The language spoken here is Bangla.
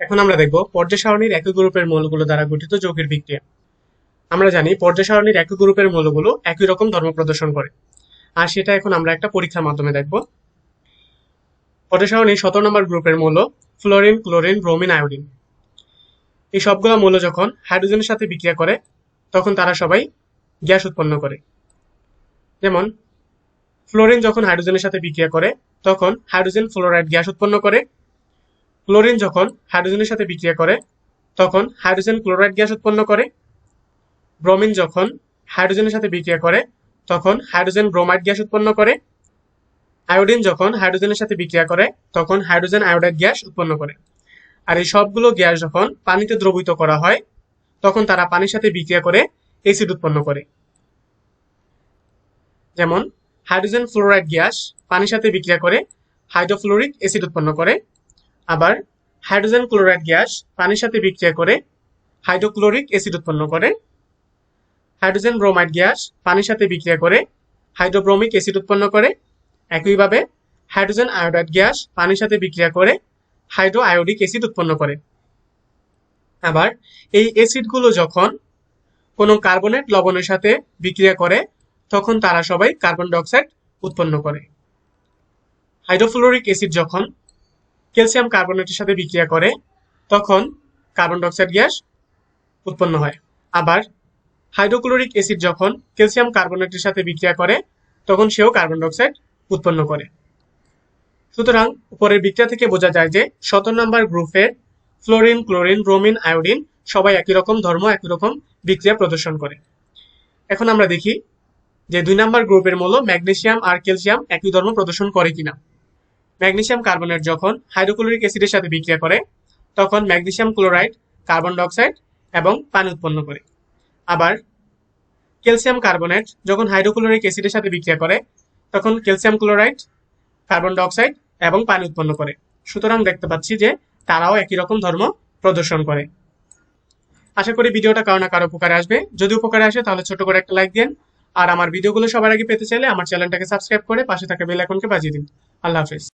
এখন আমরা দেখব পর্যায় সারণীর একই গ্রুপের মৌলগুলো দ্বারা গঠিত যৌগের বিক্রিয়া। আমরা জানি পর্যায় সারণীর একই গ্রুপের মৌলগুলো একই রকম ধর্ম প্রদর্শন করে, আর সেটা এখন আমরা একটা পরীক্ষার মাধ্যমে দেখব। পর্যায় সারণীর 17 নম্বর গ্রুপের মৌল ফ্লোরিন, ক্লোরিন, ব্রোমিন, আয়োডিন। এই সবগুলো মৌল যখন হাইড্রোজেনের সাথে বিক্রিয়া করে তখন তারা সবাই গ্যাস উৎপন্ন করে। যেমন ফ্লোরিন যখন হাইড্রোজেনের সাথে বিক্রিয়া করে তখন হাইড্রোজেন ফ্লোরাইড গ্যাস উৎপন্ন করে। ক্লোরিন যখন হাইড্রোজেনের সাথে বিক্রিয়া করে তখন হাইড্রোজেন ক্লোরাইড গ্যাস উৎপন্ন করে। ব্রোমিন যখন হাইড্রোজেনের সাথে বিক্রিয়া করে তখন হাইড্রোজেন ব্রোমাইড গ্যাস উৎপন্ন করে। আয়োডিন যখন হাইড্রোজেনের সাথে বিক্রিয়া করে তখন হাইড্রোজেন আয়োডাইড গ্যাস উৎপন্ন করে। আর এই সবগুলো গ্যাস যখন পানিতে দ্রবীভূত করা হয় তখন তারা পানির সাথে বিক্রিয়া করে অ্যাসিড উৎপন্ন করে। যেমন হাইড্রোজেন ফ্লোরাইড গ্যাস পানির সাথে বিক্রিয়া করে হাইড্রোফ্লোরিক অ্যাসিড উৎপন্ন করে। আবার হাইড্রোজেন ক্লোরাইড গ্যাস পানির সাথে বিক্রিয়া করে হাইড্রোক্লোরিক অ্যাসিড উৎপন্ন করে। হাইড্রোজেন ব্রোমাইড গ্যাস পানির সাথে বিক্রিয়া করে হাইড্রোব্রোমিক অ্যাসিড উৎপন্ন করে। একইভাবে হাইড্রোজেন আয়োডাইড গ্যাস পানির সাথে বিক্রিয়া করে হাইড্রো আয়োডিক অ্যাসিড উৎপন্ন করে। আবার এই অ্যাসিডগুলো যখন কোনো কার্বনেট লবণের সাথে বিক্রিয়া করে তখন তারা সবাই কার্বন ডাই অক্সাইড উৎপন্ন করে। হাইড্রোফ্লোরিক অ্যাসিড যখন ক্যালসিয়াম কার্বনেটের সাথে বিক্রিয়া করে তখন কার্বন ডাই অক্সাইড গ্যাস উৎপন্ন হয়। আবার হাইড্রোক্লোরিক অ্যাসিড যখন ক্যালসিয়াম কার্বনেটের সাথে বিক্রিয়া করে তখন সেও কার্বন ডাই অক্সাইড উৎপন্ন করে। সুতরাং উপরের বিক্রিয়া থেকে বোঝা যায় যে 17 নম্বর গ্রুপের ফ্লোরিন, ক্লোরিন, ব্রোমিন, আয়োডিন সবাই একই রকম ধর্ম, একই রকম বিক্রিয়া প্রদর্শন করে। এখন আমরা দেখি যে 2 নম্বর গ্রুপের মৌল ম্যাগনেসিয়াম আর ক্যালসিয়াম একই ধর্ম প্রদর্শন করে কিনা। ম্যাগনেসিয়াম কার্বনেট যখন হাইড্রোক্লোরিক অ্যাসিডের সাথে বিক্রিয়া করে তখন magnesium chloride carbon die oxide এবং পানি উৎপন্ন করে। আবার ক্যালসিয়াম কার্বনেট যখন হাইড্রোক্লোরিক অ্যাসিডের সাথে বিক্রিয়া করে তখন calcium chloride carbon die oxide এবং পানি উৎপন্ন করে। সুতরাং দেখতে পাচ্ছি যে তারাও একই রকম ধর্ম প্রদর্শন করে। আশা করি ভিডিওটা কারো না কারো উপকারে আসবে। যদি উপকারে আসে তাহলে ছোট করে একটা লাইক দিন, আর আমার ভিডিওগুলো সবার আগে পেতে চাইলে আমার চ্যানেলটাকে সাবস্ক্রাইব করে পাশে থাকা বেল আইকনকে বাজিয়ে দিন। আল্লাহ হাফেজ।